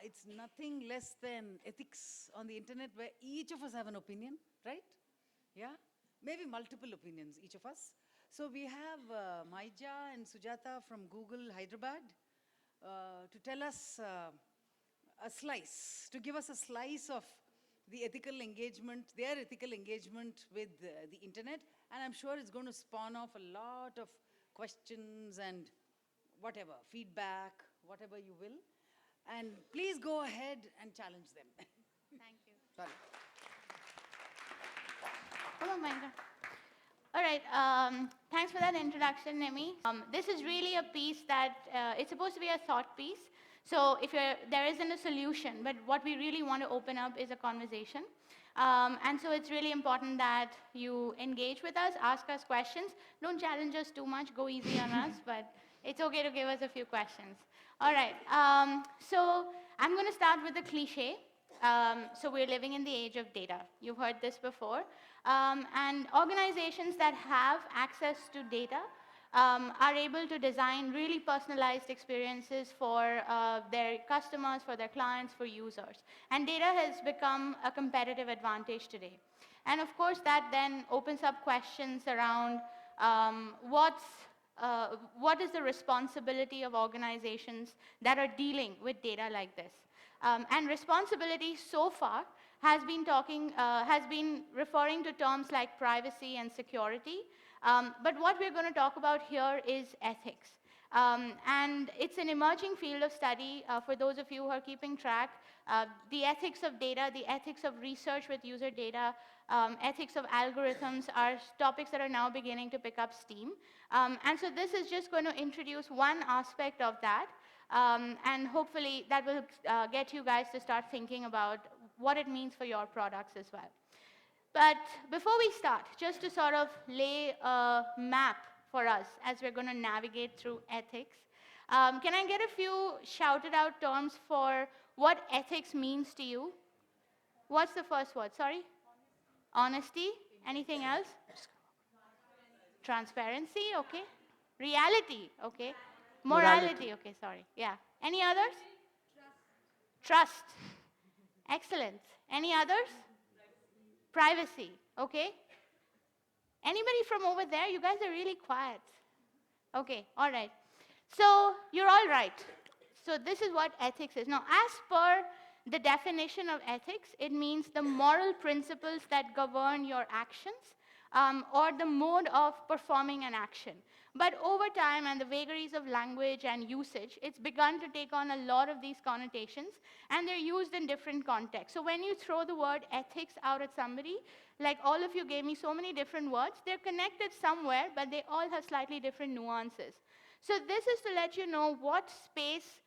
it's nothing less than ethics on the internet where each of us have an opinion, right? Yeah? Maybe multiple opinions, each of us. So we have Maija and Sujata from Google Hyderabad to tell us a slice, to give us a slice of the ethical engagement, their ethical engagement with the internet. And I'm sure it's going to spawn off a lot of questions and whatever, feedback, whatever you will. And please go ahead and challenge them. Thank you. Sorry. Come on, Mahendra. All right, thanks for that introduction, Nemi. This is really a piece that, it's supposed to be a thought piece. So if there isn't a solution, but what we really want to open up is a conversation. And so it's really important that you engage with us, ask us questions. Don't challenge us too much, go easy on us, but it's okay to give us a few questions. All right, so I'm going to start with the cliche. So we're living in the age of data. You've heard this before. And organizations that have access to data are able to design really personalized experiences for their customers, for their clients, for users. And data has become a competitive advantage today. And of course, that then opens up questions around what is the responsibility of organizations that are dealing with data like this. And responsibility so far has been referring to terms like privacy and security. But what we're going to talk about here is ethics. And it's an emerging field of study. For those of you who are keeping track, the ethics of data, the ethics of research with user data, ethics of algorithms are topics that are now beginning to pick up steam. And so this is just going to introduce one aspect of that. And hopefully that will get you guys to start thinking about what it means for your products as well. But before we start, just to sort of lay a map for us as we're going to navigate through ethics, can I get a few shouted out terms for what ethics means to you? What's the first word? Sorry? Honesty. Anything else? Transparency, okay. Reality, okay. Morality, okay, sorry. Yeah. Any others? Trust. Excellent. Any others? Privacy, okay. Anybody from over there? You guys are really quiet. Okay, all right. So you're all right. So this is what ethics is. Now, as per the definition of ethics, it means the moral principles that govern your actions or the mode of performing an action. But over time and the vagaries of language and usage, it's begun to take on a lot of these connotations, and they're used in different contexts. So when you throw the word ethics out at somebody, like all of you gave me so many different words, they're connected somewhere, but they all have slightly different nuances. So this is to let you know what space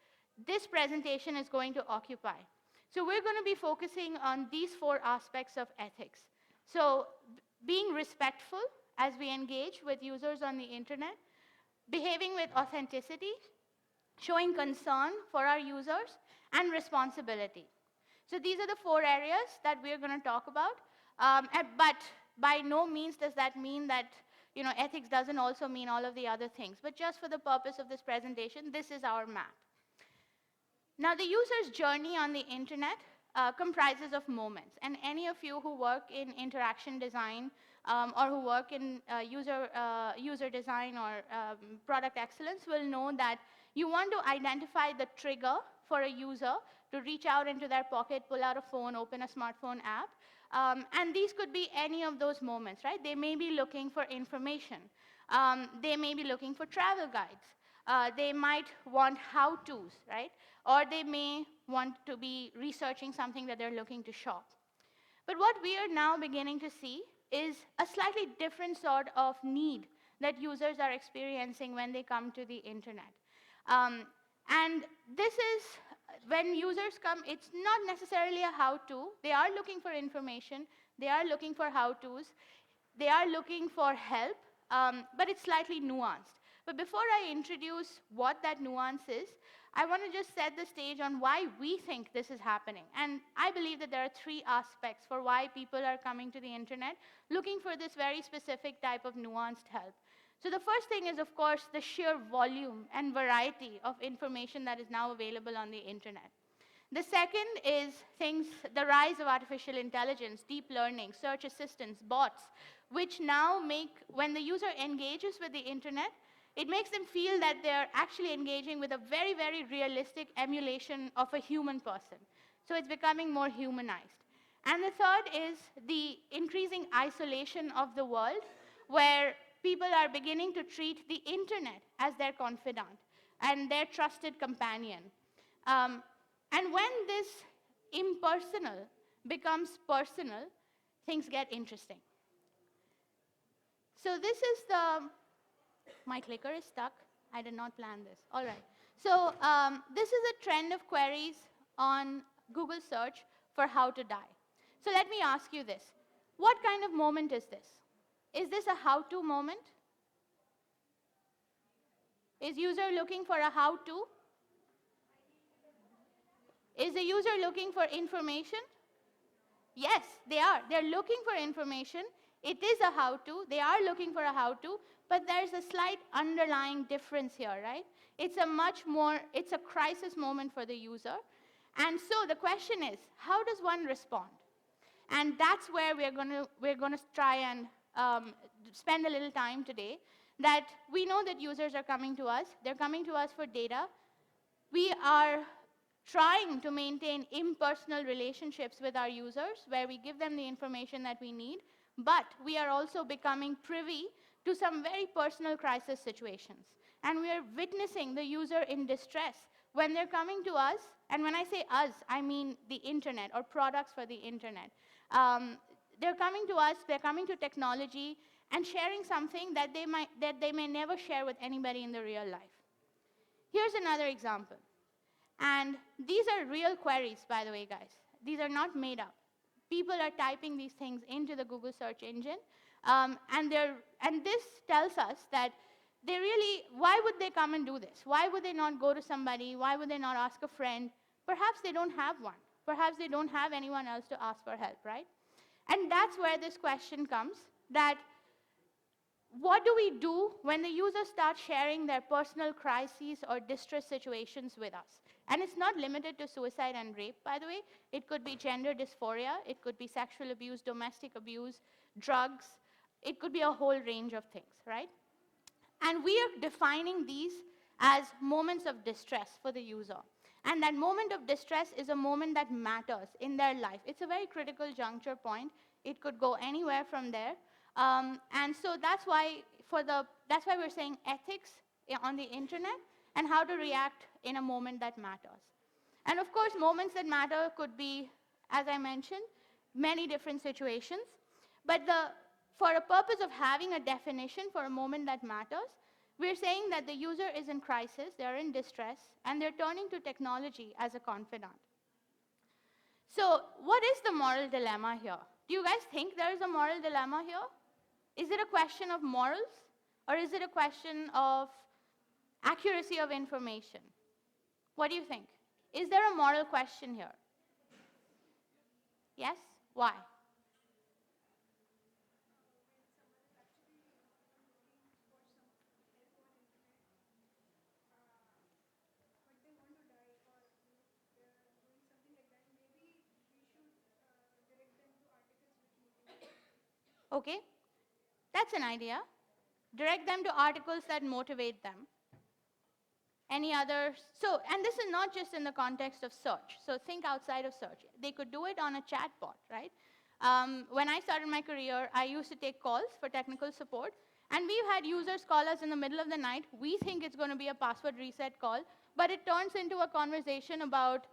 this presentation is going to occupy. So we're going to be focusing on these four aspects of ethics. So being respectful as we engage with users on the internet, behaving with authenticity, showing concern for our users, and responsibility. So these are the four areas that we're going to talk about. But by no means does that mean that ethics doesn't also mean all of the other things. But just for the purpose of this presentation, this is our map. Now, the user's journey on the internet comprises of moments. And any of you who work in interaction design or who work in user design or product excellence will know that you want to identify the trigger for a user to reach out into their pocket, pull out a phone, open a smartphone app. And these could be any of those moments, right? They may be looking for information. They may be looking for travel guides. They might want how-tos, right? Or they may want to be researching something that they're looking to shop. But what we are now beginning to see is a slightly different sort of need that users are experiencing when they come to the internet. And this is, when users come, it's not necessarily a how-to. They are looking for information. They are looking for how-tos. They are looking for help, but it's slightly nuanced. But before I introduce what that nuance is, I want to just set the stage on why we think this is happening. And I believe that there are three aspects for why people are coming to the internet looking for this very specific type of nuanced help. So the first thing is, of course, the sheer volume and variety of information that is now available on the internet. The second is the rise of artificial intelligence, deep learning, search assistants, bots, which now make, when the user engages with the internet, it makes them feel that they're actually engaging with a very, very realistic emulation of a human person. So it's becoming more humanized. And the third is the increasing isolation of the world, where people are beginning to treat the internet as their confidant and their trusted companion. Um, and when this impersonal becomes personal, things get interesting. So this is my clicker is stuck. I did not plan this. All right. So this is a trend of queries on Google search for how to die. So let me ask you this. What kind of moment is this? Is this a how-to moment? Is user looking for a how-to? Is the user looking for information? Yes, they are. They're looking for information. It is a how-to. They are looking for a how-to, but there's a slight underlying difference here, right? It's a crisis moment for the user. And so the question is, how does one respond? And that's where we're going to try and spend a little time today, that we know that users are coming to us. They're coming to us for data. We are trying to maintain impersonal relationships with our users, where we give them the information that we need, but we are also becoming privy to some very personal crisis situations. And we are witnessing the user in distress when they're coming to us, and when I say us, I mean the internet or products for the internet. They're coming to us, they're coming to technology, and sharing something that they may never share with anybody in the real life. Here's another example. And these are real queries, by the way, guys. These are not made up. People are typing these things into the Google search engine, and this tells us that why would they come and do this? Why would they not go to somebody? Why would they not ask a friend? Perhaps they don't have one. Perhaps they don't have anyone else to ask for help, right? And that's where this question comes, that what do we do when the users start sharing their personal crises or distress situations with us? And it's not limited to suicide and rape, by the way. It could be gender dysphoria. It could be sexual abuse, domestic abuse, drugs. It could be a whole range of things, right? And we are defining these as moments of distress for the user. And that moment of distress is a moment that matters in their life. It's a very critical juncture point. It could go anywhere from there. And so that's why we're saying ethics on the internet and how to react in a moment that matters. And of course, moments that matter could be, as I mentioned, many different situations. But for a purpose of having a definition for a moment that matters, we're saying that the user is in crisis, they're in distress, and they're turning to technology as a confidant. So what is the moral dilemma here? Do you guys think there is a moral dilemma here? Is it a question of morals, or is it a question of accuracy of information? What do you think? Is there a moral question here? Yes? Why? Okay, that's an idea. Direct them to articles that motivate them. Any others? So, and this is not just in the context of search. So think outside of search. They could do it on a chatbot, right? When I started my career, I used to take calls for technical support. And we've had users call us in the middle of the night. We think it's going to be a password reset call, but it turns into a conversation about,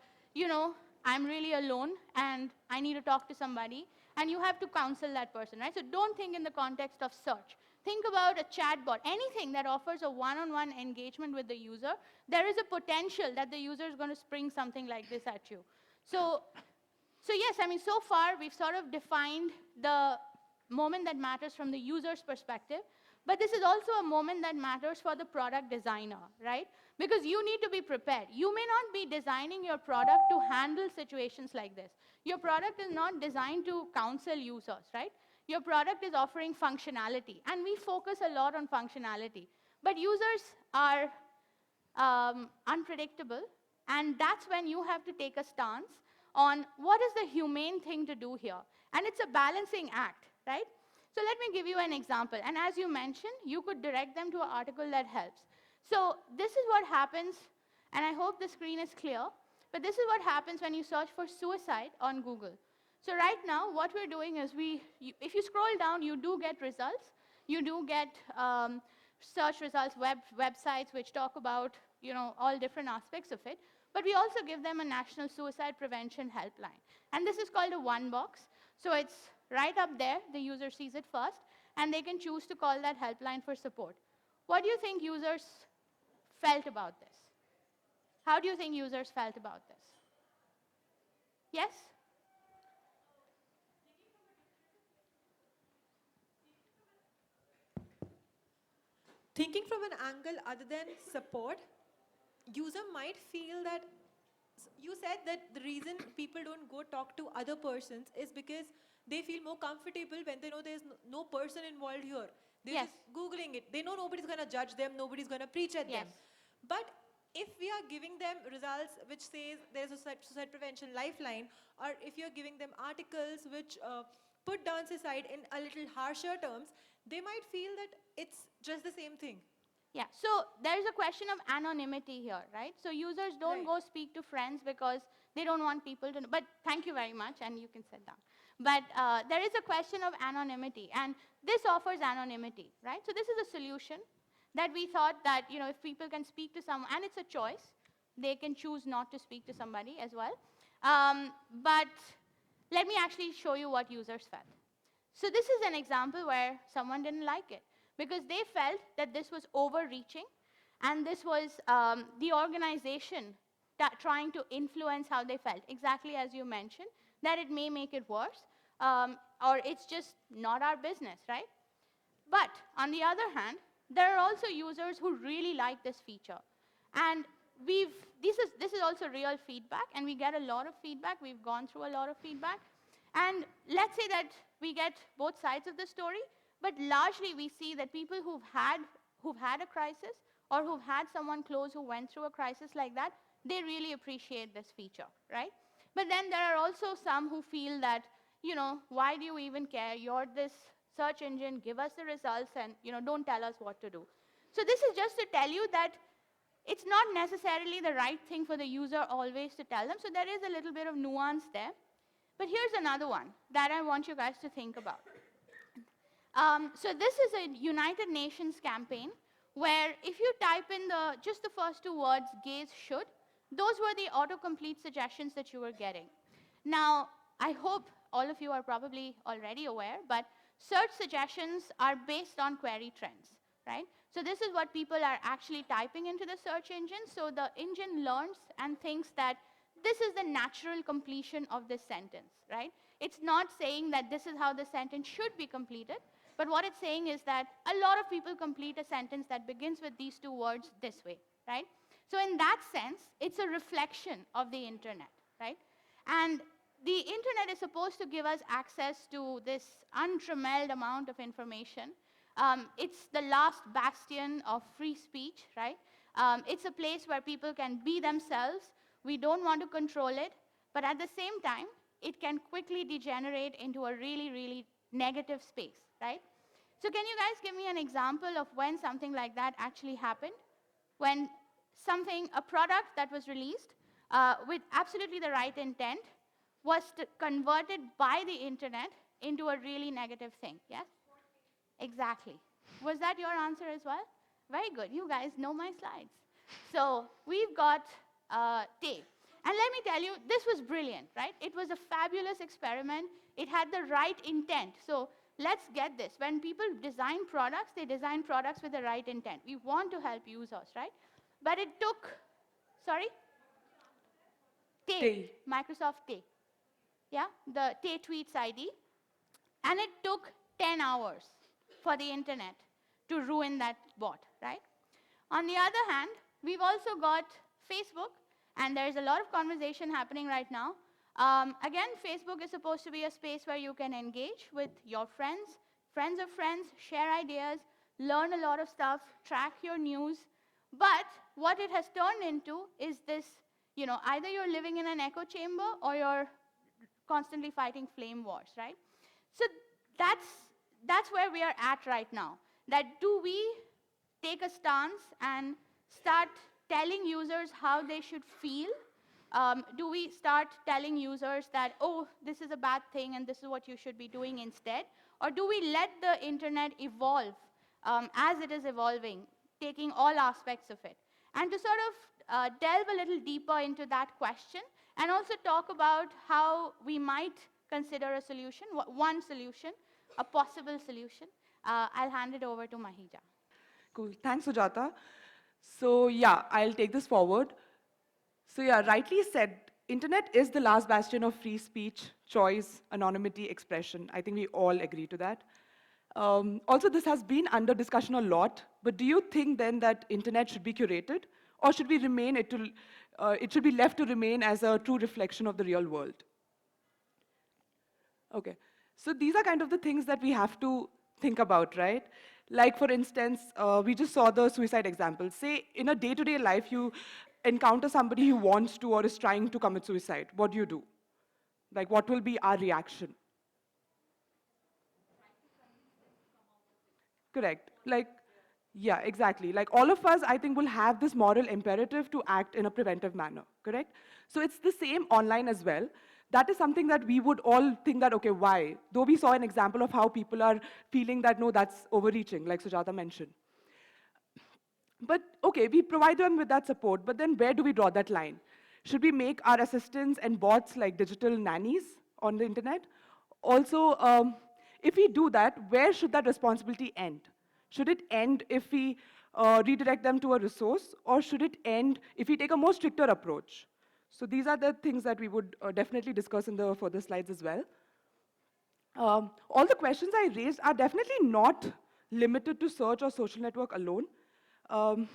I'm really alone and I need to talk to somebody. And you have to counsel that person, right? So don't think in the context of search. Think about a chatbot, anything that offers a one-on-one engagement with the user. There is a potential that the user is going to spring something like this at you. So yes, I mean, so far we've sort of defined the moment that matters from the user's perspective, but this is also a moment that matters for the product designer, right? Because you need to be prepared. You may not be designing your product to handle situations like this. Your product is not designed to counsel users, right? Your product is offering functionality, and we focus a lot on functionality. But users are unpredictable, And that's when you have to take a stance on what is the humane thing to do here. And it's a balancing act, right? So let me give you an example. And as you mentioned, you could direct them to an article that helps. So this is what happens, and I hope the screen is clear, but this is what happens when you search for suicide on Google. So right now, what we're doing is if you scroll down, you do get results. You do get search results, websites which talk about all different aspects of it. But we also give them a national suicide prevention helpline. And this is called a one box. So it's right up there. The user sees it first. And they can choose to call that helpline for support. What do you think users felt about this? How do you think users felt about this? Yes? Thinking from an angle other than support, user might feel that you said that the reason people don't go talk to other persons is because they feel more comfortable when they know there's no person involved here. They're Yes. just Googling it. They know nobody's going to judge them, nobody's going to preach at them. Yes. But if we are giving them results which says there's a suicide prevention lifeline, or if you're giving them articles which put down suicide in a little harsher terms, they might feel that it's just the same thing. Yeah, so there is a question of anonymity here, right? So users don't Right. go speak to friends because they don't want people to know. But thank you very much, and you can sit down. But there is a question of anonymity, and this offers anonymity, right? So this is a solution that we thought that, if people can speak to someone, and it's a choice, they can choose not to speak to somebody as well. But let me actually show you what users felt. So this is an example where someone didn't like it because they felt that this was overreaching, and this was the organization trying to influence how they felt, exactly as you mentioned, that it may make it worse, or it's just not our business, right? But on the other hand, there are also users who really like this feature. And this is also real feedback, and we get a lot of feedback. We've gone through a lot of feedback. And let's say that we get both sides of the story, but largely we see that people who've had a crisis or who've had someone close who went through a crisis like that, they really appreciate this feature, right? But then there are also some who feel that, why do you even care? You're this search engine, give us the results, and don't tell us what to do. So this is just to tell you that it's not necessarily the right thing for the user always to tell them. So there is a little bit of nuance there. But here's another one that I want you guys to think about. So this is a United Nations campaign where if you type in just the first two words, gays should, those were the autocomplete suggestions that you were getting. Now, I hope all of you are probably already aware, but search suggestions are based on query trends, right? So this is what people are actually typing into the search engine. So the engine learns and thinks that this is the natural completion of this sentence, right? It's not saying that this is how the sentence should be completed, but what it's saying is that a lot of people complete a sentence that begins with these two words this way, right? So in that sense, it's a reflection of the internet, right? And the internet is supposed to give us access to this untrammeled amount of information. It's the last bastion of free speech, right? It's a place where people can be themselves. We don't want to control it, but at the same time, it can quickly degenerate into a really, really negative space, right? So can you guys give me an example of when something like that actually happened? When a product that was released with absolutely the right intent was converted by the internet into a really negative thing, yes? Exactly. Was that your answer as well? Very good. You guys know my slides. So we've got tape. And let me tell you, this was brilliant, right? It was a fabulous experiment. It had the right intent. So let's get this. When people design products, they design products with the right intent. We want to help users, right? But it took, sorry? Tay, Microsoft Tay. Yeah, the Tay Tweets ID. And it took 10 hours for the internet to ruin that bot, right? On the other hand, we've also got Facebook, and there's a lot of conversation happening right now. Again, Facebook is supposed to be a space where you can engage with your friends, friends of friends, share ideas, learn a lot of stuff, track your news. But what it has turned into is this either you're living in an echo chamber or you're constantly fighting flame wars, right? So that's where we are at right now. That do we take a stance and start telling users how they should feel? Do we start telling users that, oh, this is a bad thing and this is what you should be doing instead? Or do we let the internet evolve as it is evolving, taking all aspects of it? And to sort of delve a little deeper into that question and also talk about how we might consider a solution, one solution, a possible solution, I'll hand it over to Mahija. Cool. Thanks, Sujata. So yeah, I'll take this forward. So yeah, rightly said, internet is the last bastion of free speech, choice, anonymity, expression. I think we all agree to that. Also, this has been under discussion a lot, but do you think then that internet should be curated? Or should we remain it should be left to remain as a true reflection of the real world? Okay, so these are kind of the things that we have to think about, right? Like, for instance, we just saw the suicide example. Say, in a day-to-day life, you encounter somebody who wants to or is trying to commit suicide. What do you do? Like, what will be our reaction? Correct. Like, yeah, exactly. Like, all of us, I think, will have this moral imperative to act in a preventive manner, correct? So it's the same online as well. That is something that we would all think that, okay, why? Though we saw an example of how people are feeling that, no, that's overreaching, like Sujata mentioned. But, okay, we provide them with that support, but then where do we draw that line? Should we make our assistants and bots like digital nannies on the internet? Also, if we do that, where should that responsibility end? Should it end if we redirect them to a resource, or should it end if we take a more stricter approach? So these are the things that we would definitely discuss in the further slides as well. All the questions I raised are definitely not limited to search or social network alone. Um,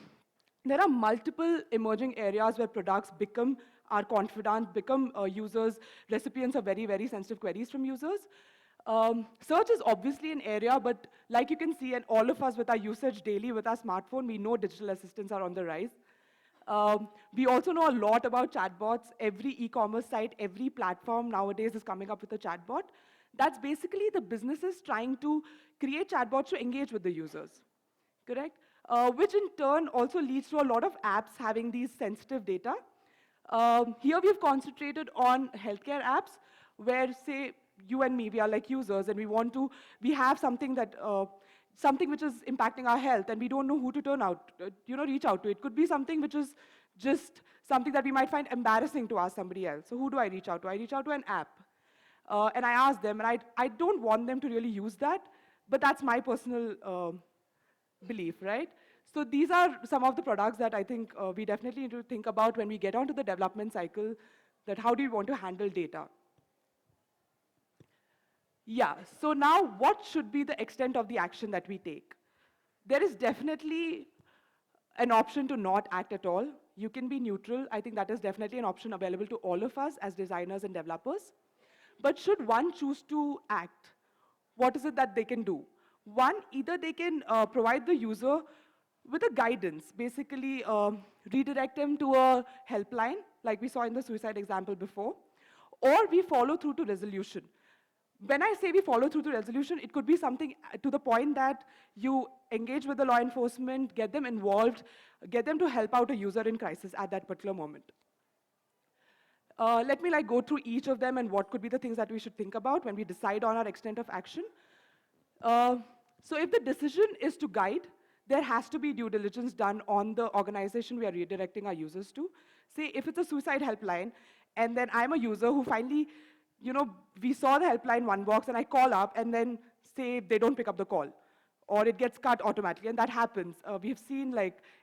there are multiple emerging areas where products become our confidant, become users, recipients of very, very sensitive queries from users. Search is obviously an area, but like you can see, and all of us with our usage daily with our smartphone, we know digital assistants are on the rise. We also know a lot about chatbots. Every e-commerce site, every platform nowadays is coming up with a chatbot. That's basically the businesses trying to create chatbots to engage with the users, correct? Which in turn also leads to a lot of apps having these sensitive data. Here we've concentrated on healthcare apps where, say, you and me, we are like users and we have something that, something which is impacting our health and we don't know who to reach out to. It could be something which is just something that we might find embarrassing to ask somebody else. So who do I reach out to? I reach out to an app. And I ask them, and I don't want them to really use that, but that's my personal belief, right? So these are some of the products that I think we definitely need to think about when we get onto the development cycle, that how do we want to handle data? Yeah, so now what should be the extent of the action that we take? There is definitely an option to not act at all. You can be neutral. I think that is definitely an option available to all of us as designers and developers. But should one choose to act, what is it that they can do? One, either they can provide the user with a guidance, basically redirect them to a helpline, like we saw in the suicide example before, or we follow through to resolution. When I say we follow through to resolution, it could be something to the point that you engage with the law enforcement, get them involved, get them to help out a user in crisis at that particular moment. Let me go through each of them and what could be the things that we should think about when we decide on our extent of action. So if the decision is to guide, there has to be due diligence done on the organization we are redirecting our users to. Say if it's a suicide helpline, and then I'm a user who finally, we saw the helpline one box and I call up and then say they don't pick up the call, or it gets cut automatically, and that happens. We've seen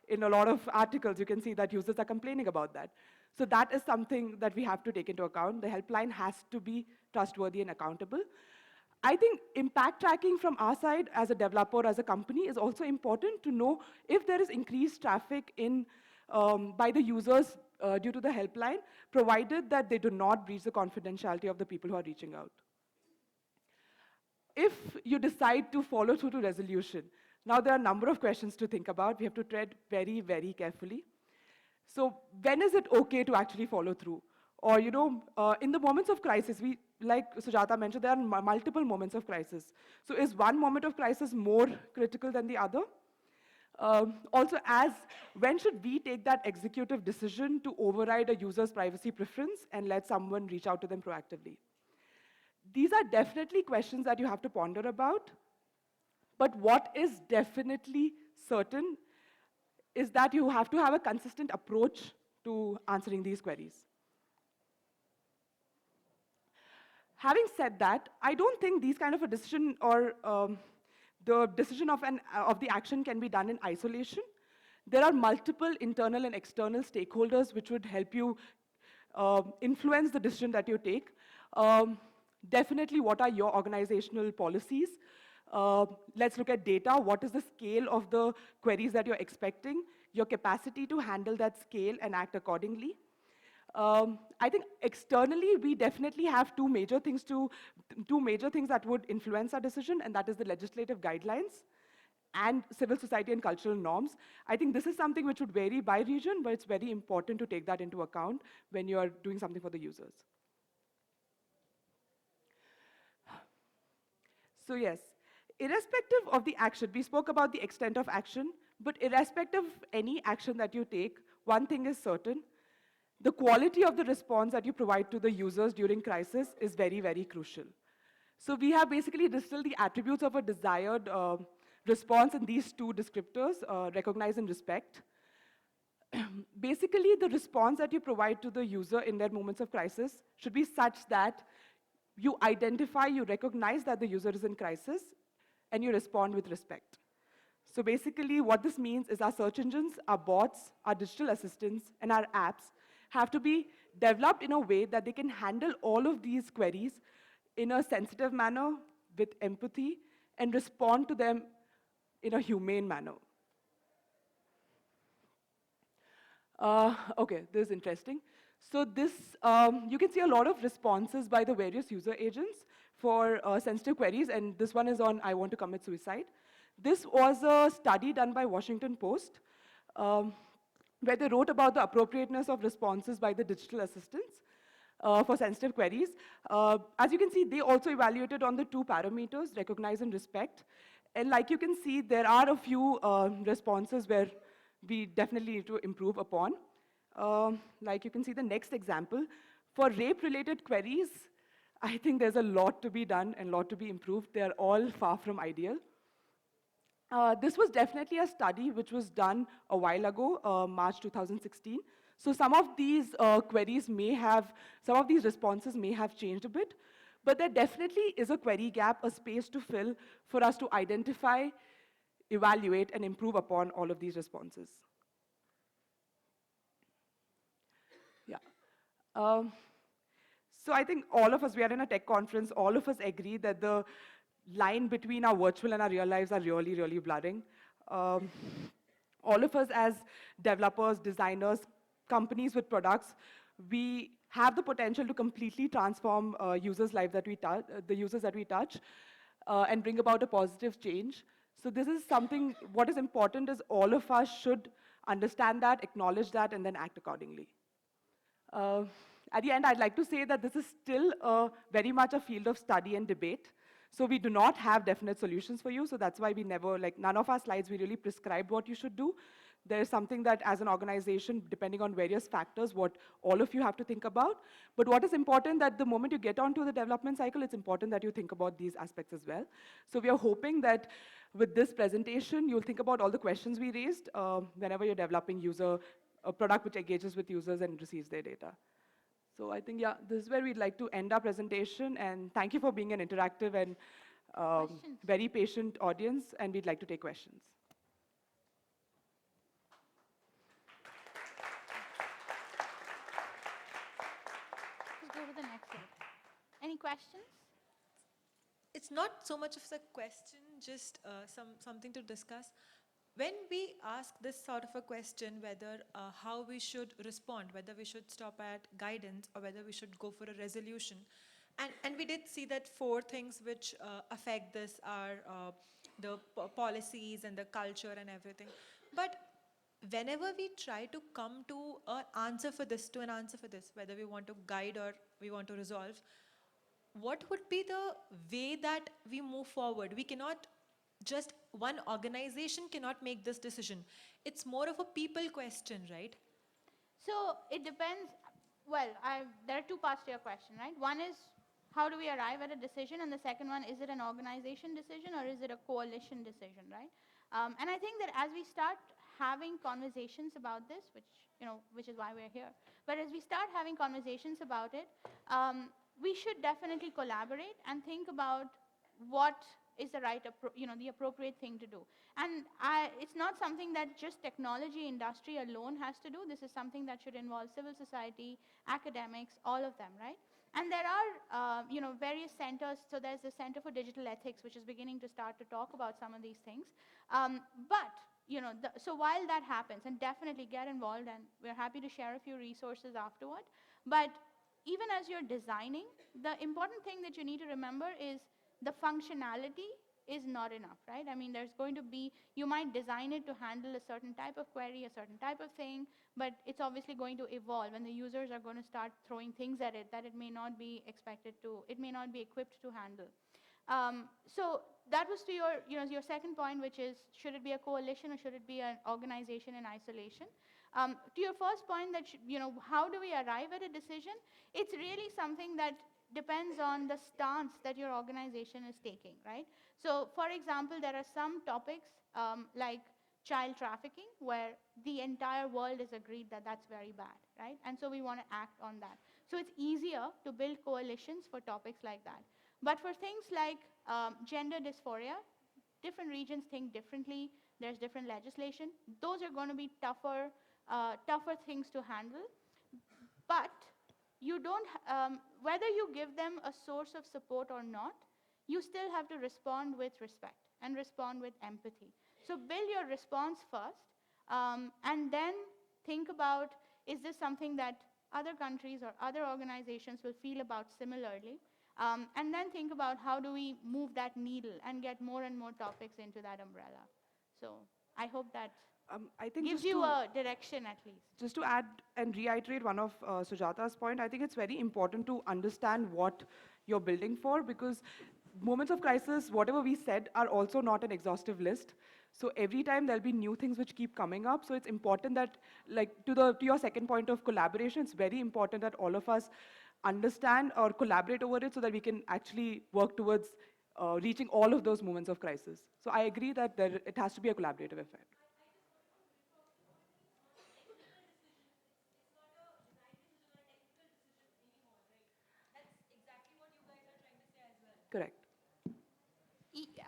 in a lot of articles, you can see that users are complaining about that. So that is something that we have to take into account. The helpline has to be trustworthy and accountable. I think impact tracking from our side as a developer, as a company, is also important to know if there is increased traffic by the users due to the helpline, provided that they do not breach the confidentiality of the people who are reaching out. If you decide to follow through to resolution, now there are a number of questions to think about. We have to tread very, very carefully. So when is it okay to actually follow through? Or, in the moments of crisis, like Sujata mentioned, there are multiple moments of crisis. So is one moment of crisis more critical than the other? Also, when should we take that executive decision to override a user's privacy preference and let someone reach out to them proactively? These are definitely questions that you have to ponder about. But what is definitely certain is that you have to have a consistent approach to answering these queries. Having said that, I don't think these kind of a decision or the decision of the action can be done in isolation. There are multiple internal and external stakeholders which would help you influence the decision that you take. Definitely, what are your organizational policies? Let's look at data. What is the scale of the queries that you're expecting? Your capacity to handle that scale and act accordingly. I think externally, we definitely have two major things that would influence our decision, and that is the legislative guidelines and civil society and cultural norms. I think this is something which would vary by region, but it's very important to take that into account when you are doing something for the users. So yes, irrespective of the action, we spoke about the extent of action, but irrespective of any action that you take, one thing is certain: the quality of the response that you provide to the users during crisis is very, very crucial. So we have basically distilled the attributes of a desired response in these two descriptors, recognize and respect. Basically, the response that you provide to the user in their moments of crisis should be such that you identify, you recognize that the user is in crisis, and you respond with respect. So basically, what this means is our search engines, our bots, our digital assistants, and our apps have to be developed in a way that they can handle all of these queries in a sensitive manner, with empathy, and respond to them in a humane manner. Okay, this is interesting. So this, you can see a lot of responses by the various user agents for sensitive queries, and this one is on I want to commit suicide. This was a study done by Washington Post, where they wrote about the appropriateness of responses by the digital assistants for sensitive queries. As you can see, they also evaluated on the two parameters, recognize and respect. And like you can see, there are a few responses where we definitely need to improve upon. Like you can see the next example. For rape-related queries, I think there's a lot to be done and a lot to be improved. They're all far from ideal. This was definitely a study which was done a while ago, March 2016. So some of these queries may have, some of these responses may have changed a bit, but there definitely is a query gap, a space to fill for us to identify, evaluate, and improve upon all of these responses. Yeah. So I think all of us, we are in a tech conference, all of us agree that the line between our virtual and our real lives are really, really blurring. All of us as developers, designers, companies with products, we have the potential to completely transform users' lives that we touch, the users that we touch, and bring about a positive change. So this is something, what is important is all of us should understand that, acknowledge that, and then act accordingly. At the end, I'd like to say that this is still very much a field of study and debate. So we do not have definite solutions for you. So that's why we never, like none of our slides, we really prescribe what you should do. There's something that as an organization, depending on various factors, what all of you have to think about. But what is important that the moment you get onto the development cycle, it's important that you think about these aspects as well. So we are hoping that with this presentation, you'll think about all the questions we raised whenever you're developing a product which engages with users and receives their data. So I think, yeah, this is where we'd like to end our presentation. And thank you for being an interactive and very patient audience. And we'd like to take questions. Let's go to the next one. Any questions? It's not so much of a question, just something to discuss. When we ask this sort of a question, whether how we should respond, whether we should stop at guidance or whether we should go for a resolution, and we did see that 4 things which affect this are the policies and the culture and everything. But whenever we try to come to an answer for this, to an answer for this, whether we want to guide or we want to resolve, what would be the way that we move forward? We cannot just, one organization cannot make this decision. It's more of a people question, right? So it depends. Well, there are two parts to your question, right? One is how do we arrive at a decision, and the second one, is it an organization decision or is it a coalition decision, right? And I think that as we start having conversations about this, which is why we're here, but as we start having conversations about it, we should definitely collaborate and think about what is the right, the appropriate thing to do. And it's not something that just technology industry alone has to do. This is something that should involve civil society, academics, all of them, right? And there are, various centers. So there's the Center for Digital Ethics, which is beginning to start to talk about some of these things. But so while that happens, and definitely get involved, and we're happy to share a few resources afterward. But even as you're designing, the important thing that you need to remember is the functionality is not enough, right? I mean, there's going to be, you might design it to handle a certain type of query, a certain type of thing, but it's obviously going to evolve, and the users are going to start throwing things at it that it may not be expected to, it may not be equipped to handle. So that was to your second point, which is, should it be a coalition or should it be an organization in isolation? To your first point, that how do we arrive at a decision? It's really something that depends on the stance that your organization is taking, right? So, for example, there are some topics like child trafficking where the entire world is agreed that that's very bad, right? And so we want to act on that. So it's easier to build coalitions for topics like that. But for things like gender dysphoria, different regions think differently. There's different legislation. Those are going to be tougher things to handle. But you don't, whether you give them a source of support or not, you still have to respond with respect and respond with empathy. So build your response first, and then think about, is this something that other countries or other organizations will feel about similarly? And then think about how do we move that needle and get more and more topics into that umbrella. So I hope that I think gives you a direction at least. just to add and reiterate one of Sujata's point, I think it's very important to understand what you're building for, because moments of crisis, whatever we said, are also not an exhaustive list. So every time there'll be new things which keep coming up. So it's important that, like, to your second point of collaboration, it's very important that all of us understand or collaborate over it so that we can actually work towards reaching all of those moments of crisis. So I agree that it has to be a collaborative effort. Correct.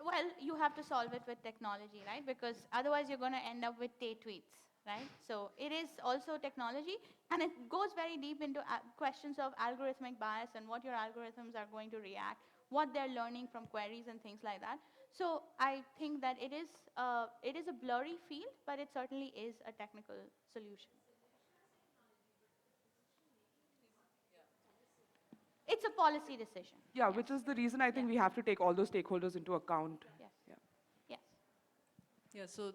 Well, you have to solve it with technology, right? Because otherwise you're going to end up with tweets, right? So it is also technology, and it goes very deep into questions of algorithmic bias and what your algorithms are going to react, what they're learning from queries and things like that. So I think that it is a blurry field, but it certainly is a technical solution. It's a policy decision. Yeah, Yes. which is the reason I think Yeah. we have to take all those stakeholders into account. Yes. Yeah. Yes. Yeah, so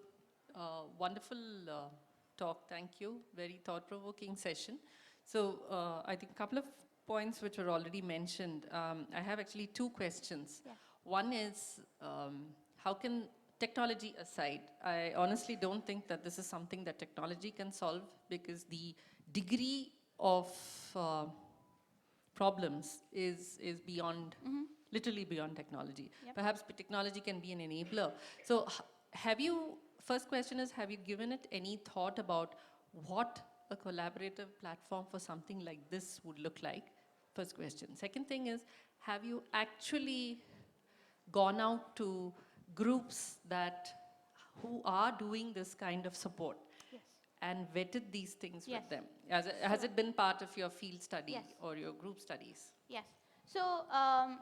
wonderful talk, thank you. Very thought-provoking session. So I think a couple of points which were already mentioned. I have actually two questions. Yes. One is, how can, technology aside, I honestly don't think that this is something that technology can solve, because the degree of problems is beyond, literally beyond technology. Yep. Perhaps technology can be an enabler. So have you, first question is, have you given it any thought about what a collaborative platform for something like this would look like? First question. Second thing is, have you actually gone out to groups who are doing this kind of support? Yes. And vetted these things Yes. with them? Has it been part of your field study Yes. or your group studies? Yes. So,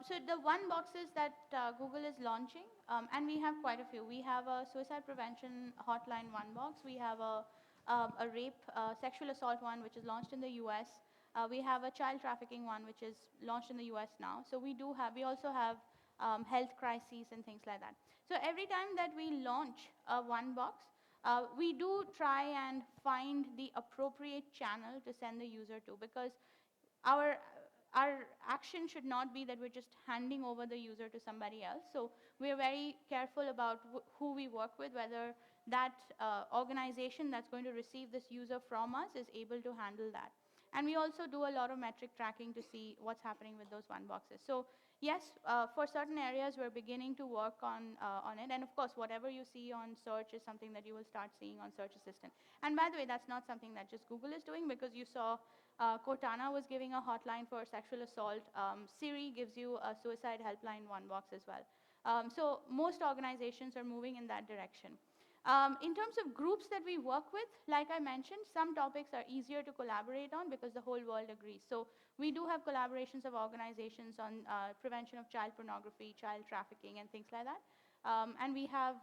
so the one boxes that Google is launching, and we have quite a few. We have a suicide prevention hotline one box. We have a rape, sexual assault one, which is launched in the US. We have a child trafficking one, which is launched in the US now. So we also have health crises and things like that. So every time that we launch a one box, we do try and find the appropriate channel to send the user to, because our our action should not be that we're just handing over the user to somebody else. So we're very careful about who we work with, whether that organization that's going to receive this user from us is able to handle that. And we also do a lot of metric tracking to see what's happening with those one boxes. So yes, for certain areas, we're beginning to work on it. And of course, whatever you see on search is something that you will start seeing on Search Assistant. And by the way, that's not something that just Google is doing, because you saw Cortana was giving a hotline for sexual assault. Siri gives you a suicide helpline one box as well. So most organizations are moving in that direction. In terms of groups that we work with, like I mentioned, some topics are easier to collaborate on because the whole world agrees. So we do have collaborations of organizations on prevention of child pornography, child trafficking, and things like that. And we have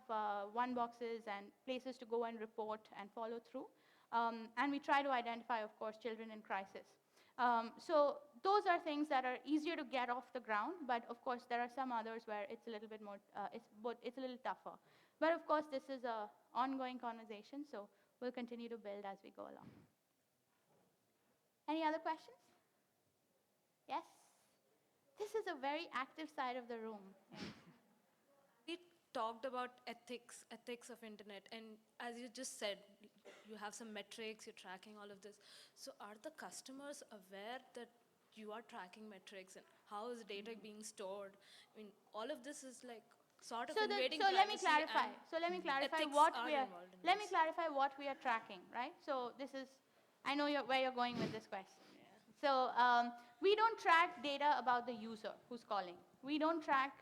one boxes and places to go and report and follow through. And we try to identify, of course, children in crisis. So those are things that are easier to get off the ground, but of course there are some others where it's a little bit more, it's a little tougher. But of course this is an ongoing conversation, so we'll continue to build as we go along. Any other questions? Yes? This is a very active side of the room. Yeah. We talked about ethics of internet, and as you just said, you have some metrics, you're tracking all of this. So are the customers aware that you are tracking metrics, and how is data being stored? I mean, all of this is like sort of invading So let me privacy, clarify. and So let me clarify ethics what are we are. involved in Let me this. clarify what we are tracking, right? So this is, I know where you're going with this question. So we don't track data about the user who's calling. We don't track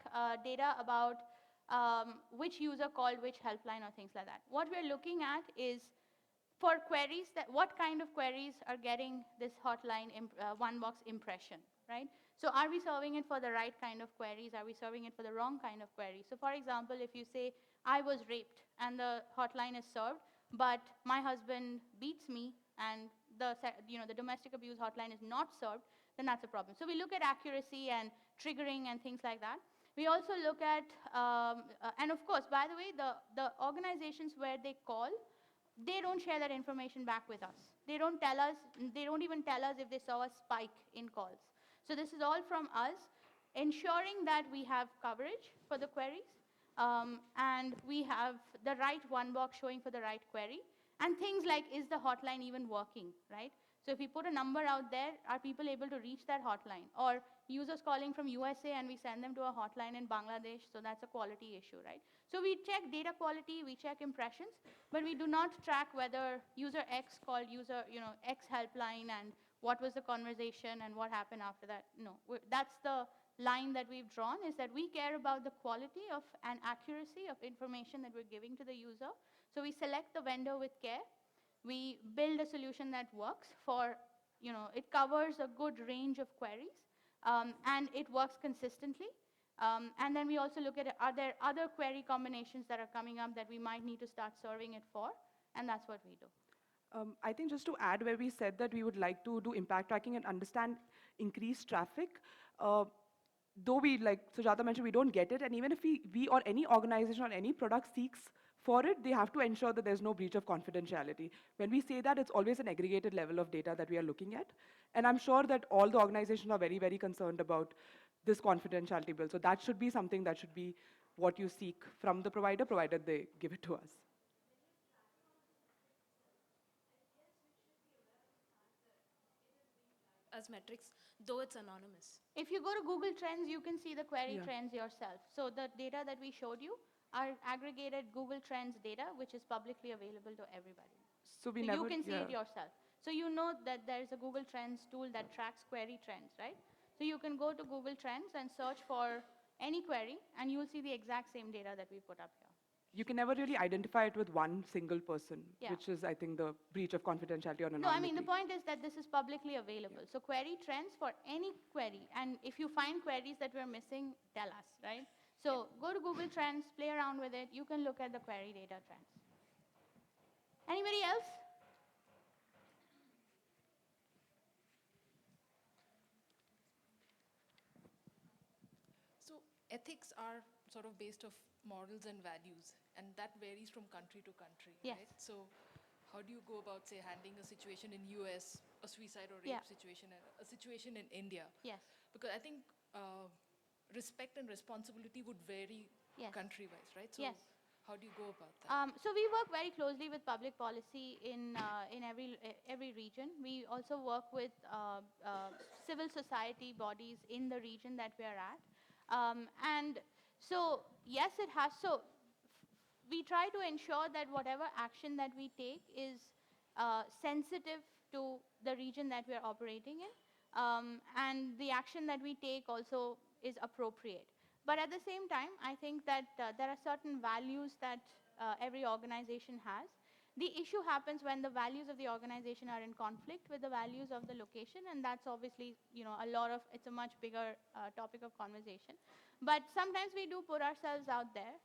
data about which user called which helpline or things like that. What we're looking at is for queries, that what kind of queries are getting this hotline one box impression, right? So are we serving it for the right kind of queries? Are we serving it for the wrong kind of queries? So for example, if you say, I was raped, and the hotline is served, but my husband beats me, and the domestic abuse hotline is not served, then that's a problem. So we look at accuracy and triggering and things like that. We also look at, and of course, by the way, the organizations where they call, they don't share that information back with us. They don't tell us, they don't even tell us if they saw a spike in calls. So this is all from us, ensuring that we have coverage for the queries, and we have the right one box showing for the right query, and things like, is the hotline even working, right? So if we put a number out there, are people able to reach that hotline? Or users calling from USA and we send them to a hotline in Bangladesh, so that's a quality issue, right? So we check data quality, we check impressions, but we do not track whether user X called user, X helpline, and what was the conversation and what happened after that. No, that's the line that we've drawn, is that we care about the quality of and accuracy of information that we're giving to the user. So we select the vendor with care. We build a solution that works for, it covers a good range of queries, and it works consistently. And then we also look at, are there other query combinations that are coming up that we might need to start serving it for? And that's what we do. I think just to add where we said that we would like to do impact tracking and understand increased traffic, though we, like Sujata mentioned, we don't get it, and even if we or any organization or any product seeks for it, they have to ensure that there's no breach of confidentiality. When we say that, it's always an aggregated level of data that we are looking at. And I'm sure that all the organizations are very, very concerned about this confidentiality bill. So that should be something that should be what you seek from the provider, provided they give it to us. As metrics, though it's anonymous. If you go to Google Trends, you can see the query Yeah. trends yourself. So the data that we showed you are aggregated Google Trends data, which is publicly available to everybody. So we So never, you can see yeah. it yourself. So you know that there's a Google Trends tool that tracks query trends, right? So you can go to Google Trends and search for any query, and you'll see the exact same data that we put up here. You can never really identify it with one single person, Yeah. which is, I think, the breach of confidentiality or anonymity. No, I mean, the point is that this is publicly available. So query trends for any query, and if you find queries that we're missing, tell us, right? So go to Google Trends, play around with it. You can look at the query data trends. Anybody else? So ethics are sort of based of morals and values, and that varies from country to country, Yes. right? So how do you go about, say, handling a situation in US, a suicide or rape Yeah. situation, and a situation in India? Yes. Because I think respect and responsibility would vary Yes. country-wise, right? So Yes. how do you go about that? So we work very closely with public policy in every region. We also work with civil society bodies in the region that we are at. And so, yes, it has. So we try to ensure that whatever action that we take is sensitive to the region that we are operating in, and the action that we take also is appropriate. But at the same time, I think that there are certain values that every organization has. The issue happens when the values of the organization are in conflict with the values of the location, and that's obviously, it's a much bigger topic of conversation. But sometimes we do put ourselves out there,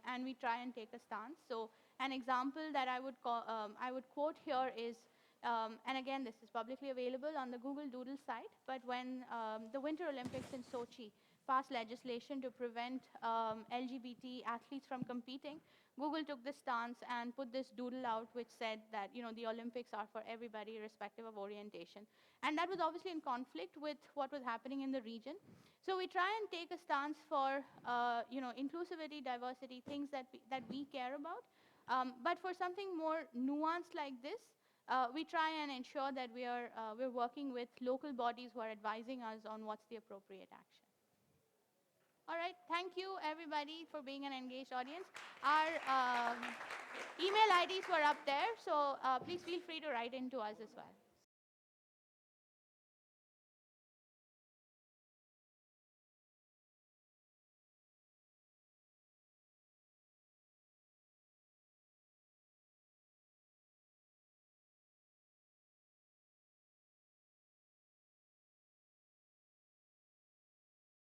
and we try and take a stance. So an example that I would quote here is, and again, this is publicly available on the Google Doodle site, but when the Winter Olympics in Sochi passed legislation to prevent LGBT athletes from competing, Google took this stance and put this doodle out which said that, the Olympics are for everybody irrespective of orientation. And that was obviously in conflict with what was happening in the region. So we try and take a stance for, inclusivity, diversity, things that we care about. But for something more nuanced like this, we try and ensure that we're working with local bodies who are advising us on what's the appropriate action. All right, thank you everybody for being an engaged audience. Our email IDs were up there, so please feel free to write into us as well.